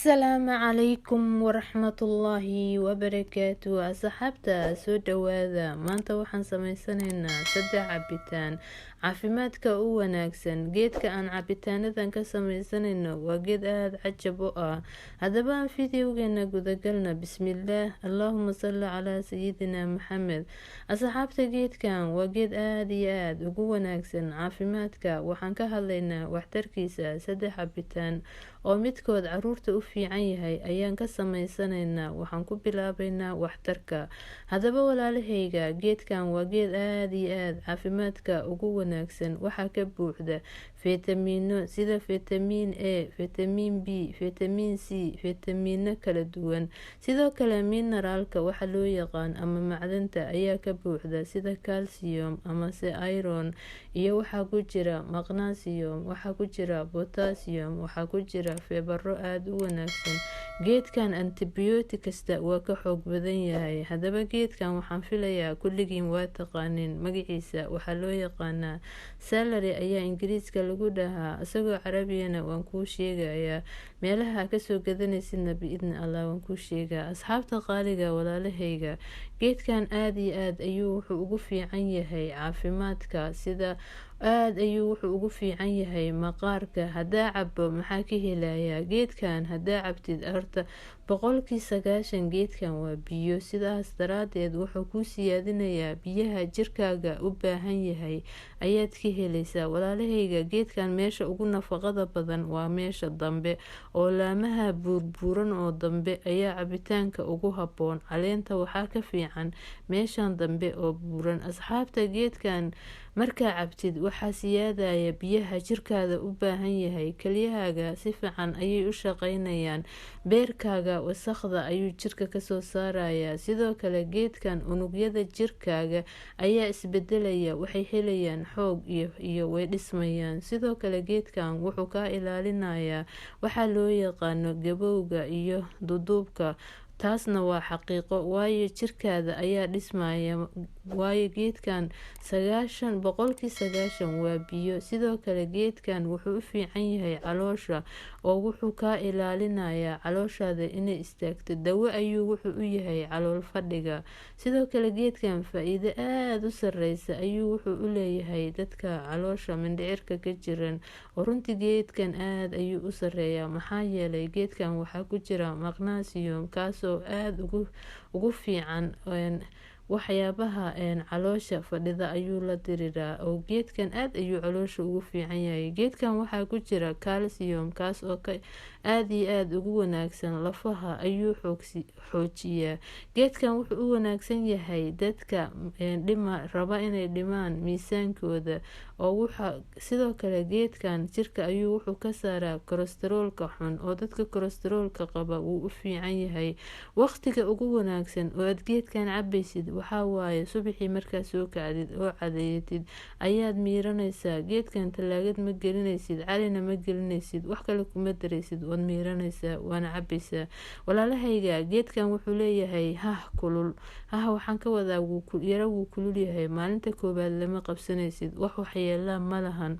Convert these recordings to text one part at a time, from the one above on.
asalaamu calaykum waraxmatullaahi wabarakaatu asxaabta soo dhawaada. maanta waxaan sameysanaynaa 3 cabitaan caafimaadka u wanaagsan. geedka aan cabitaanadan ka sameysanayno waa geed aada cajab u ah. haddaba aan fideogeena gudagalna. bismillaah, allaahuma salli calaa sayidina maxamed. asxaabta, geedkan waa geed aada iyo aada ugu wanaagsan caafimaadka. waxaan ka hadlaynaa waxtarkiisa. 3 cabitaan oo midkood caruurta u fiican yahay ayaan ka sameysanaynaa. waxaan ku bilaabaynaa waxtarka. haddaba walaalahayga, geedkan waa geed aada iyo aada caafimaadka ugu wanaagsan. waxaa ka buuxda fitamiino sida fitamiin A, fitamiin B, fitamiin C, fitamiino kala duwan. sidoo kale mineraalka waxa loo yaqaan ama macdanta ayaa ka buuxda sida calcium amase iron, iyo waxaa ku jira magnesium, waxaa ku jira potassium, waxaa ku jira fibaro aada u wanaagsan. geedkan antibiyootik kasta waa ka xoog badan yahay. haddaba geedkan waxaan filayaa kulligiin waa taqaanin. magaciisa waxaa loo yaqaanaa salary ayaa ingiriiska lagu dhahaa, isagoo carabiyana waan kuu sheegayaa. meelaha kasoo gadanaysidna biidni allah waan kuu sheegaa. asxaabta qaaliga, walaalahayga, geedkan aada iyo aada ayuu wuxuu ugu fiican yahay caafimaadka. sida aada ayuu wuxuu ugu fiican yahay maqaarka. hadaa cabo maxaa ka helayaa geedkan? hadaa cabtid horta 90% geedkan waa biyo. sidaas daraadeed wuxuu kuu siyaadinayaa biyaha jirkaaga u baahan yahay ayaad ka helaysaa. walaalahayga, geedkan meesha ugu nafaqada badan waa meesha dambe oo laamaha buurbuuran oo dambe ayaa cabitaanka ugu haboon. caleenta waxaa ka fiican meeshan dambe oo buuran. asxaabta, geedkan markaa cabtid waxaa siyaadaya biyaha jirkaada u baahan yahay. kelyahaaga si fiican ayay u shaqeynayaan. beerkaaga wasaqda ayuu jirka kasoo saaraya. sidoo kale geedkan unugyada jirkaaga ayaa isbedelaya, waxay helayaan xoog iyo way dhismayaan. sidoo kale geedkan wuxuu kaa ilaalinayaa waxaa loo yaqaano gabowga iyo duduubka. taasna waa xaqiiqo, waayo jirkaada ayaa dhismaya. waayo geedkan 90% waa biyo. sidoo kale geedkan wuxuu u fiican yahay caloosha oo wuxuu kaa ilaalinayaa calooshaada inay istaagto. dawo ayuu wuxuu u yahay calool fadhiga. sidoo kale geedkan faa-iido aada u sareysa ayuu wuxuu u leeyahay dadka caloosha mindhicirka ka jiran. oo runtii geedkan aada ayuu u sareeyaa. maxaa yeelay geedkan waxaa ku jira magnesium, kaasoo aada ugu fiican waxyaabaha caloosha fadhida ayuu la diriiraa. oo geedkan aada ayuu caloosha ugu fiican yahay. geedkan waxaa ku jira calcium, kaas oo aada iyo aada ugu wanaagsan lafaha ayuu xoojiyaa. geedkan wuxuu u wanaagsan yahay dadka raba inay dhimaan miisaankooda. oo sidoo kale geedkan jirka ayuu wuxuu ka saaraa kolestaroolka xun, oo dadka kolestaroolka qaba wuu u fiican yahay. waqtiga ugu wanaagsan oo aad geedkan cabaysid waxaa waaye subaxii markaa soo kacdid oo cadeeyatid ayaad miiranaysaa. geedkan talaagad ma gelinaysid, calina ma gelinaysid, wax kale kuma daraysid, waad miiranaysaa waana cabaysaa. walaalahayga, geedkan wuxuu leeyahay kulul. waxaan ka wadaa yaro wuu kulul yahay. maalinta koobaad lama qabsanaysid, wax waxyeelaa ma lahan.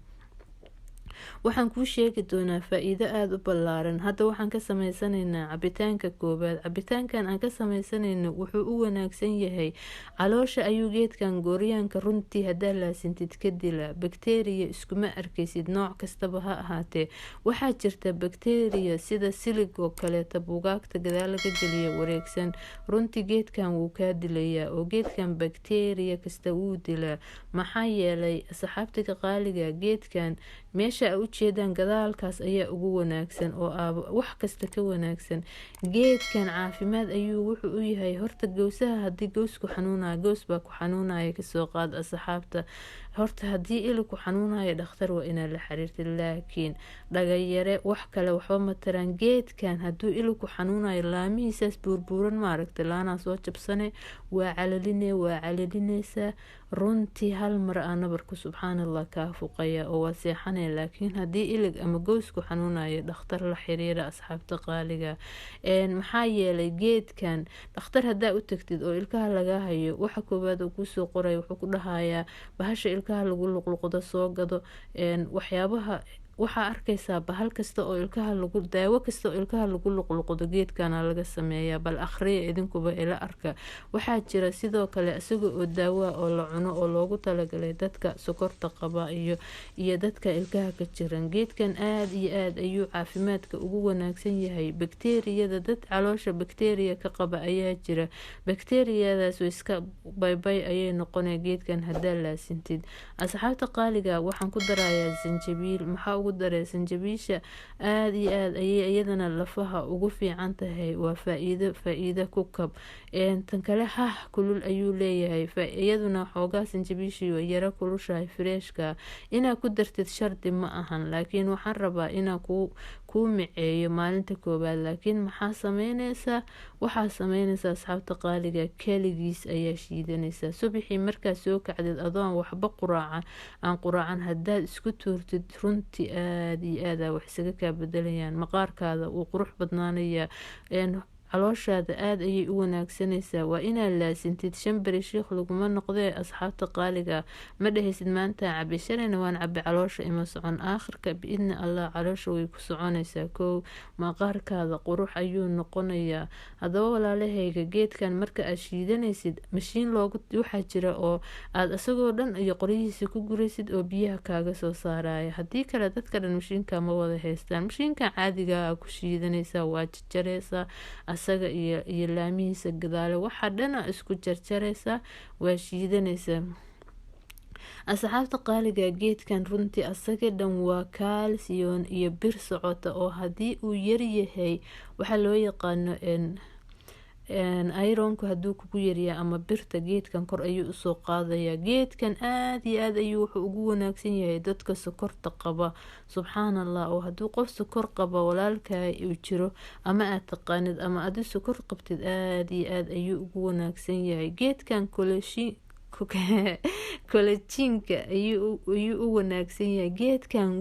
waxaan kuu sheegi doonaa faa-iido aada u ballaaran. hadda waxaan ka sameysanaynaa cabitaanka koobaad. cabitaankan aan ka sameysanayno wuxuu u wanaagsan yahay caloosha. ayuu geedkan gooryaanka runtii hadaa laasintid ka dila. bakteriya iskuma arkaysid, nooc kastaba ha ahaatee. waxaa jirta bakteriya sida silig oo kaleeta buugaagta gadaal laga geliya wareegsan. runtii geedkan wuu kaa dilayaa. oo geedkan bakteriya kasta wuu dilaa. maxaa yeelay asxaabtiga qaaliga, geedkan meesha a ujeedaan gadaalkaas ayaa ugu wanaagsan oo wax kasta ka wanaagsan. geedkan caafimaad ayuu wuxuu u yahay. horta gowsaha hadii gowsku xanuunaya, gows baa ku xanuunaya kasoo qaad asxaabta. horta hadii ilig ku xanuunaya dhakhtar waa inaad la xiriirtid. laakiin dhagayare wax kale waxba ma taraan. geedkan haduu ilig ku xanuunayo laamihiisaas buurbuuran maaragta laanaa soo jabsane waa calalinaysaa. runtii hal mar aa nabarku subxaanallah kaa fuqaya oo waa seexanay. laakiin hadii ilig ama gowsku xanuunayo dhakhtar la xiriira asxaabta qaaliga. maxaa yeelay geedkan dhakhtar hadaa u tagtid oo ilkaha laga hayo, waxa koobaad uu kusoo qoray wuxuu ku dhahayaa bahasha ilkaha lagu luqluqdo soo gado. waxyaabaha waxaa arkaysaa bahal kasta oo ilkaha lagu daawo kasta oo ilkaha lagu luqluqdo geedkana laga sameeyaa. bal akhriya idinkuba ila arka. waxaa jira sidoo kale isaga oo daawa oo la cuno oo loogu talagalay dadka sokorta qaba iyo dadka ilkaha ka jiran. geedkan aad iyo aad ayuu caafimaadka ugu wanaagsan yahay. bakteeriyada dad caloosha bakteeriya ka qaba ayaa jira. bakteeriyadaas iska baybay ayay noqonaya geedkan hadaa laasintid. asxaabta qaaliga waxaan ku darayaa sanjabiil. maxaa ugu daray sanjabiisha? aad iyo aad ayay iyadana lafaha ugu fiican tahay. waa faa-iido ku kab. tan kale kulul ayuu leeyahay. iyaduna xoogaa sanjabiishiyo yara kulushahay freeshka. inaa ku dartid shardi ma ahan, laakiin waxaan rabaa inaa kuu miceeyo maalinta koobaad. laakiin maxaa sameyneysaa? waxaa sameyneysaa asxaabta qaaliga keligiis ayaa shiidanaysaa. subaxii markaa soo kacdid adoon waxba quraacan hadaad isku tuurtid runtii aad iyo aada wax isaga kaa bedelayaan. maqaarkaada uu qurux badnaanaya. calooshaada aad ayay u wanaagsanaysaa. waa inaad laasintid. shanbari shiikh laguma noqdee asxaabta qaaliga. ma dhehaysid maanta cabi shalayna waan cabi caloosha ima socon. aakhirka biidni allah caloosha way ku soconaysaa. kow maqaarkaada qurux ayuu noqonayaa. haddaba walaalahayga geedkan marka aad shiidanaysid mashiin waxaa jira oo aad isagoo dhan iyo qoryihiisa ku guraysid oo biyaha kaaga soo saaraya. haddii kale dadka dhan mashiinka ma wada haystaan. mashiinkan caadiga ku shiidanaysaa. waa jarjareysaa asaga iyo laamihiisa gadaale waxa dhana isku jarjareysaa. waa shiidanaysaa. asxaabta qaaliga geedkan runtii asaga dhan waa kaalsiyoon iyo bir socota oo haddii uu yaryahay waxaa loo yaqaano ironku hadduu kugu yaryahay ama birta geedkan kor ayuu usoo qaadaya. geedkan aad iyo aad ayuu wuxuu ugu wanaagsan yahay dadka sokorta qaba. subxaan allah. oo hadduu qof sokor qaba walaalkaa uu jiro ama aad taqaanid ama adi sokor qabtid aad iyo aad ayuu ugu wanaagsan yahay. geedkan kolajiinka ayuu u wanaagsan yahay. geedkan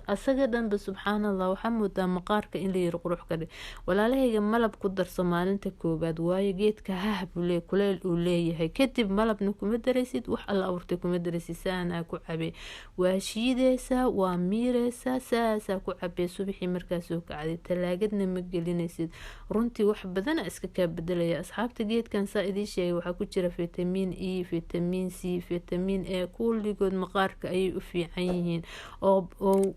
asaga dhanba subxaan allah. waxaa moodaa maqaarka in la yiri qurux ka dhig. walaalahayga malab ku darso maalinta koobaad. waayo geedka bule kuleel uu leeyahay. kadib malabna kuma daraysid. wax alla abuurtay kuma daraysid. saanaa ku cabe. waa shiideysaa. waa miireysaa. saasaa ku cabe. subaxii markaa soo kacday talaagadna ma gelinaysid. runtii wax badana iska kaa bedelaya. asxaabta geedkan saa idii sheegay waxaa ku jira fitamiin e, fitamiin c, fitamiin a. kulligood maqaarka ayay u fiican yihiin oo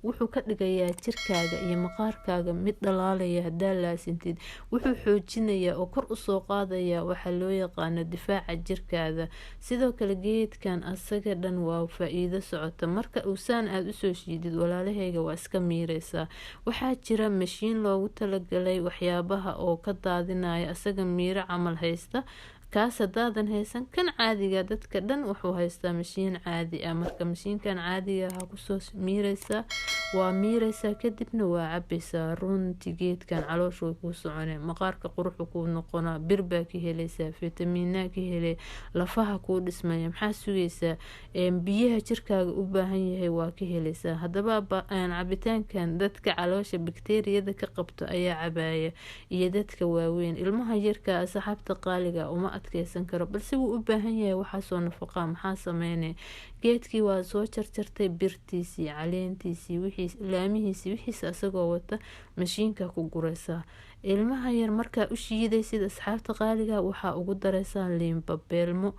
wuxuu ka dhigayaa jirkaaga iyo maqaarkaaga mid dhalaalaya hadaa laasintid. wuxuu xoojinayaa oo kor usoo qaadaya waxaa loo yaqaano difaaca jirkaada. sidoo kale geedkan asaga dhan waa faa-iido socota. marka uusaan aada usoo shiidid walaalahayga waa iska miireysaa. waxaa jira mashiin loogu talagalay waxyaabaha oo ka daadinaya asaga miiro camal haysta. kaas hadaadan haysan kan caadiga dadka dhan wuxuu haystaa mashiin caadi ah. marka mashiinkan caadiga ha kusoo miireysaa. waa miireysaa kadibna waa cabaysaa. runtii geedkan caloosha way kuu soconeen. maqaarka quruxu kuu noqonaa. bir baa ka helaysaa. fitamiinaa ka helay. lafaha kuu dhismaya. maxaa sugaysaa? biyaha jirkaaga u baahan yahay waa ka helaysaa. haddaba cabitaankan dadka caloosha bakteeriyada ka qabto ayaa cabaya iyo dadka waaweyn. ilmaha yarka asxaabta qaaliga uma adkeysan karo balse wuu u baahan yahay waxaasoo nafaqa. maxaa sameynay? geedkii waa soo jarjartay birtiisii, caleentiisii, laamihiisii wixiisa asagoo wata mashiinka ku guraysaa. ilmaha yar markaa u shiidaysid asxaabta qaaliga waxaa ugu daraysaa liinbabeelmo.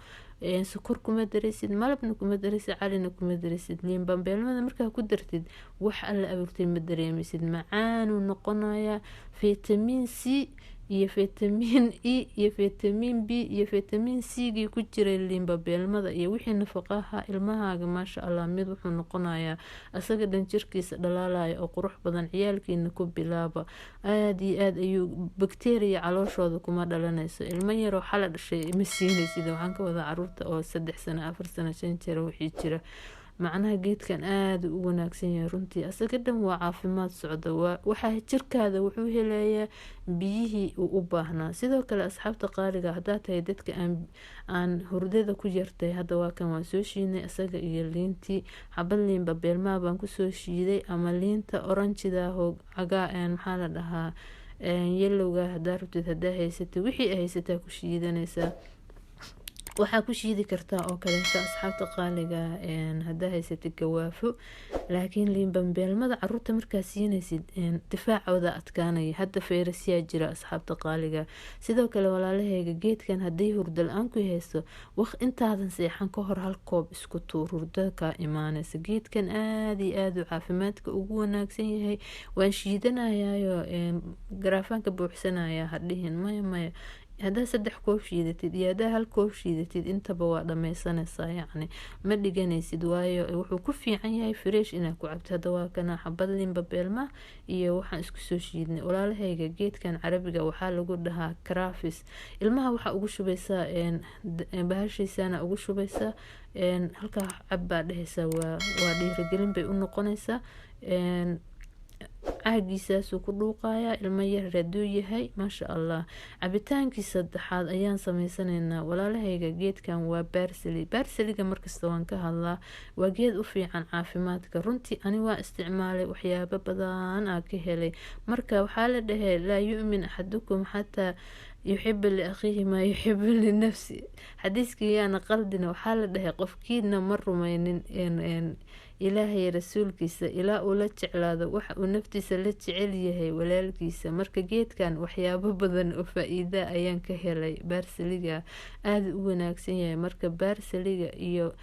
sokor kuma daraysid. malabna kuma daraysid. calina kuma daraysid. liinbabeelmada markaa ku dartid wax alla abuurtay ma dareemaysid. macaanuu noqonayaa. fitamiin c iyo fitamiin e iyo fitamiin b iyo fitamiin c gii ku jiray liinbabeelmada iyo wixii nafaqaha ilmahaaga maasha allah mid wuxuu noqonayaa asaga dhan jirkiisa dhalaalaya oo qurux badan. ciyaalkiina ku bilaaba. aad iyo aad ayuu bakteeriya calooshooda kuma dhalanayso. ilmo yaroo xala dhashay ma siinaysid. waxaan ka wadaa caruurta oo 3 sano 4 sano 5 jira wixii jira. macnaha geedkan aada u wanaagsan yahay runtii. asaga dhan waa caafimaad socda. waxaa jirkaada wuxuu helayaa biyihii uu u baahnaa. sidoo kale asxaabta qaaliga haddaa tahay dadka aan hurdada ku yartay hadda waa kan waan soo shiidnay asaga iyo liintii. xabad liinbabeelmaha baan kusoo shiiday ama liinta oranjida maxaa la dhahaa yelowga hadaa rabtid hadaa haysatid wixii haysataa ku shiidanaysaa. waxaa ku shiidi kartaa oo kaleeto asxaabta qaaliga haddaa haysatid gawaafo. laakiin liin bambeelmada caruurta markaa siinaysid difaacooda adkaanaya. hadda fayrasyaa jira asxaabta qaaliga. sidoo kale walaalahayga geedkan haddii hurdo la-aan ku haysto intaadan seexan ka hor hal koob isku tuur, hurdada kaa imaanaysa. geedkan aada iyo aada u caafimaadka ugu wanaagsan yahay. waan shiidanayaayo garaafaanka buuxsanaya hadhihin maya haddaa 3 koob shiidatid iyo haddaa 1 koob shiidatid intaba waa dhammaysanaysaa. yacni ma dhiganaysid, waayo wuxuu ku fiican yahay fresh inaad ku cabto. hadda waa kana xabad liin babeelma iyo waxaan isku soo shiidnay. walaalahayga geedkan carabiga waxaa lagu dhahaa crafis. ilmaha waxaa ugu shubaysaa bahashiisana ugu shubaysaa halkaa cabbaa dhehaysaa. waa dhiirigelin bay u noqonaysaa. caagiisaasuu ku dhuuqayaa ilmo yar haduu yahay. maasha allah. cabitaankii saddexaad ayaan sameysanaynaa walaalahayga. geedkan waa baarsaliga markasta waan ka hadlaa. waa geed u fiican caafimaadka. runtii ani waa isticmaalay waxyaabo badan aa ka helay. marka waxaa la dhahay laa yu'min axadukum xataa yuxiba liakhiihi maa yuxibu linafsi. xadiiskiyaana qaldina. waxaa la dhahay qofkiina ma rumaynin ilaahay rasuulkiisa ilaa uu la jeclaado waxa uu naftiisa la jecel yahay walaalkiisa. marka geedkan waxyaabo badan oo faa-iida ayaan ka helay. baarsaliga aada u wanaagsan yahay. marka baarsaliga iyo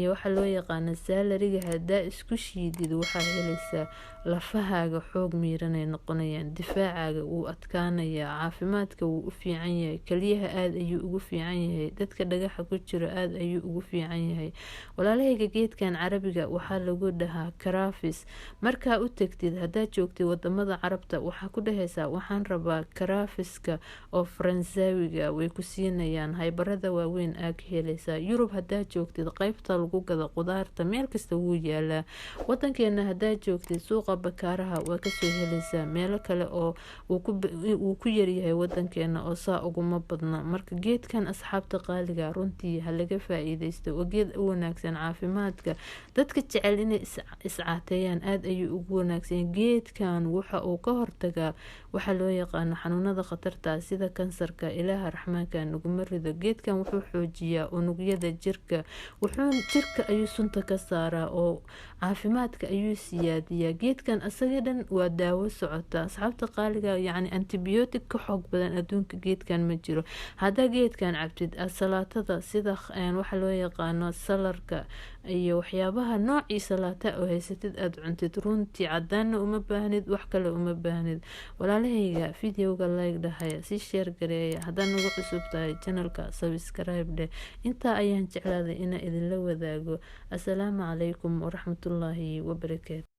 waxa loo yaqaana saalariga haddaa isku shiidid waxaa helaysaa lafahaaga xoog miiranay noqonayaan. difaacaaga wuu adkaanayaa. caafimaadka wuu u fiican yahay. keliyaha aada ayuu ugu fiican yahay. dadka dhagaxa ku jiro aada ayuu ugu fiican yahay. walaalahayga geedkan carabiga waxaa lagu dhahaa crafis. markaa u tagtid haddaad joogtid wadamada carabta waxaa ku dhahaysaa waxaan rabaa crafiska oo faransawiga. way ku siinayaan. haybarada waaweyn aa ka helaysaa. yurub haddaad joogtid qaybta lagu gado qudaarta meel kasta wuu yaalaa. wadankeena haddaad joogtid suuqa bakaaraha waa kasoo helaysaa. meelo kale oo wuu ku yaryahay wadankeena oo saa uguma badna. marka geedkan asxaabta qaaliga runtii ha laga faa-iideysto. waa geed u wanaagsan caafimaadka. dadka jecel inay iscaateeyaan aada ayuu ugu wanaagsan. geedkan waxa uu ka hortagaa waxaa loo yaqaano xanuunada khatarta sida kansarka. ilaaha raxmaanka naguma rido. geedkan wuxuu xoojiyaa unugyada jirka. jirka ayuu sunta ka saaraa oo caafimaadka ayuu siyaadiyaa. geedkan asaga dhan waa daawo socota asxaabta qaaliga. yacni antibiyootic ka xoog badan adduunka geedkan ma jiro. haddaa geedkan cabtid salaatada sida waxa loo yaqaano salarka iyo waxyaabaha noocii salaata oo haysatid aada cuntid runtii cadaana uma baahnid, wax kale uma baahnid. walaalahayga videoga like dhahaya si sheer gareeya. haddaa nagu cusub tahay channelka subscribe dheh. intaa ayaan jeclaaday inaan idinla wadaago. assalaamu calaykum waraxmatullaahi wabarakaatu.